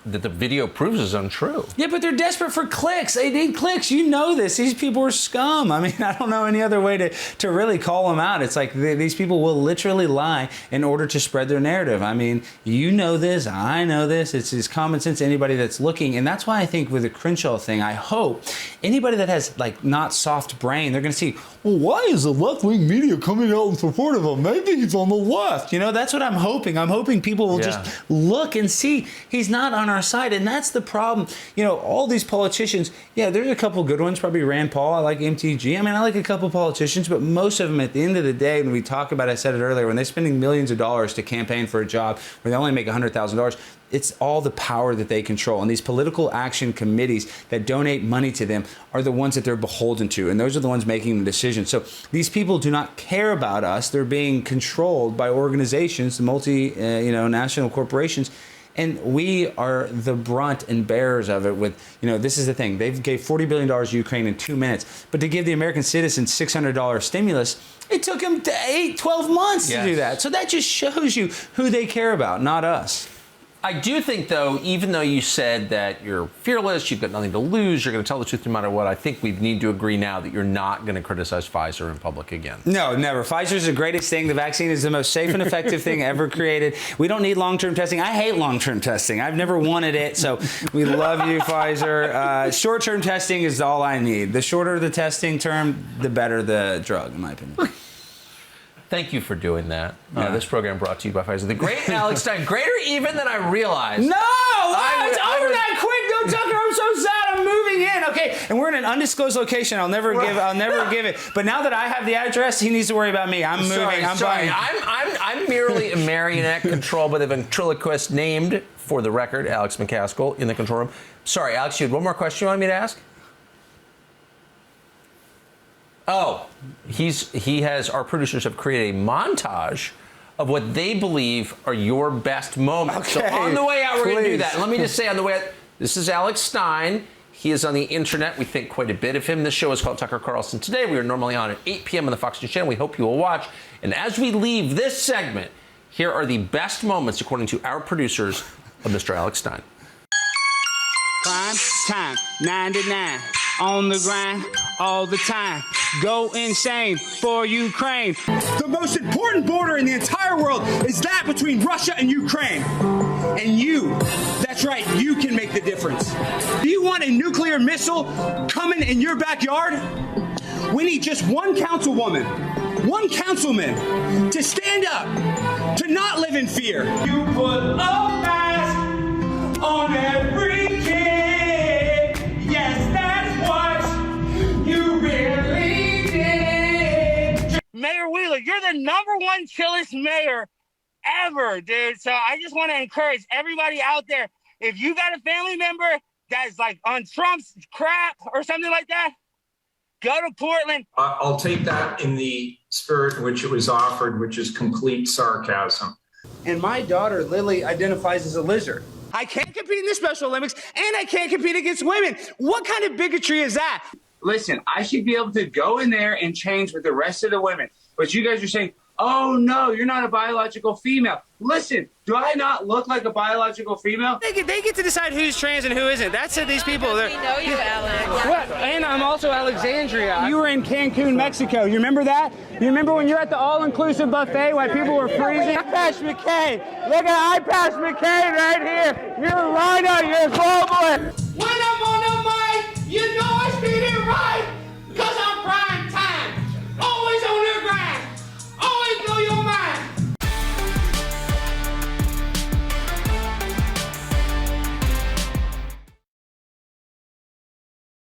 that the video proves is untrue. Yeah, but they're desperate for clicks. They need clicks. You know this. These people are scum. I mean, I don't know any other way to really call them out. It's like these people will literally lie in order to spread their narrative. I mean, you know this. I know this. It's common sense to anybody that's looking. And that's why I think with the Crenshaw thing, I hope anybody that has not soft brain, they're going to see, well, why is the left-wing media coming out in support of him? Maybe he's on the left. That's what I'm hoping. I'm hoping people will just look and see he's not on our side, and that's the problem. All these politicians, there's a couple good ones, probably Rand Paul, I like MTG. I mean, I like a couple politicians, but most of them at the end of the day, when we talk about, I said it earlier, when they're spending millions of dollars to campaign for a job where they only make $100,000, it's all the power that they control. And these political action committees that donate money to them are the ones that they're beholden to. And those are the ones making the decisions. So these people do not care about us. They're being controlled by organizations, national corporations. And we are the brunt and bearers of it with, this is the thing. They gave $40 billion to Ukraine in 2 minutes. But to give the American citizens $600 stimulus, it took them 12 months to do that. So that just shows you who they care about, not us. I do think, though, even though you said that you're fearless, you've got nothing to lose, you're going to tell the truth no matter what, I think we need to agree now that you're not going to criticize Pfizer in public again. No, never. Pfizer's the greatest thing. The vaccine is the most safe and effective thing ever created. We don't need long-term testing. I hate long-term testing. I've never wanted it, so we love you, Pfizer. Short-term testing is all I need. The shorter the testing term, the better the drug, in my opinion. Thank you for doing that. This program brought to you by Pfizer. The great Alex Stein, greater even than I realized. No! It's over that quick. No, Tucker, I'm so sad. I'm moving in. Okay, and we're in an undisclosed location. I'll never give it. But now that I have the address, he needs to worry about me. I'm moving. I'm buying. I'm merely a marionette controlled by the ventriloquist named, for the record, Alex McCaskill in the control room. Sorry, Alex, you had one more question you wanted me to ask? Oh, our producers have created a montage of what they believe are your best moments. Okay, so on the way out, we're going to do that. And let me just say on the way out, this is Alex Stein. He is on the internet. We think quite a bit of him. This show is called Tucker Carlson Today. We are normally on at 8 p.m. on the Fox News channel. We hope you will watch. And as we leave this segment, here are the best moments, according to our producers, of Mr. Alex Stein. Prime time, 9 to 9. on the grind all the time. Go insane for Ukraine. The most important border in the entire world is that between Russia and Ukraine. And you, that's right, you can make the difference. Do you want a nuclear missile coming in your backyard? We need just one councilwoman, one councilman to stand up, to not live in fear. You put a mask on every kid. Yes, that's what you really did. Mayor Wheeler, you're the #1 chillest mayor ever, dude. So I just want to encourage everybody out there, if you got a family member that's like on Trump's crap or something like that, go to Portland. I'll take that in the spirit in which it was offered, which is complete sarcasm. And my daughter, Lily, identifies as a lizard. I can't compete in the Special Olympics, and I can't compete against women. What kind of bigotry is that? Listen, I should be able to go in there and change with the rest of the women. But you guys are saying, oh, no, you're not a biological female. Listen, do I not look like a biological female? They get to decide who's trans and who isn't. That's it, these people. We know you, Alex. What? And I'm also Alexandria. You were in Cancun, Mexico. You remember that? You remember when you were at the all-inclusive buffet while people were freezing? I passed McCain. Look at I passed McCain right here. You're a rhino. You're a globalist.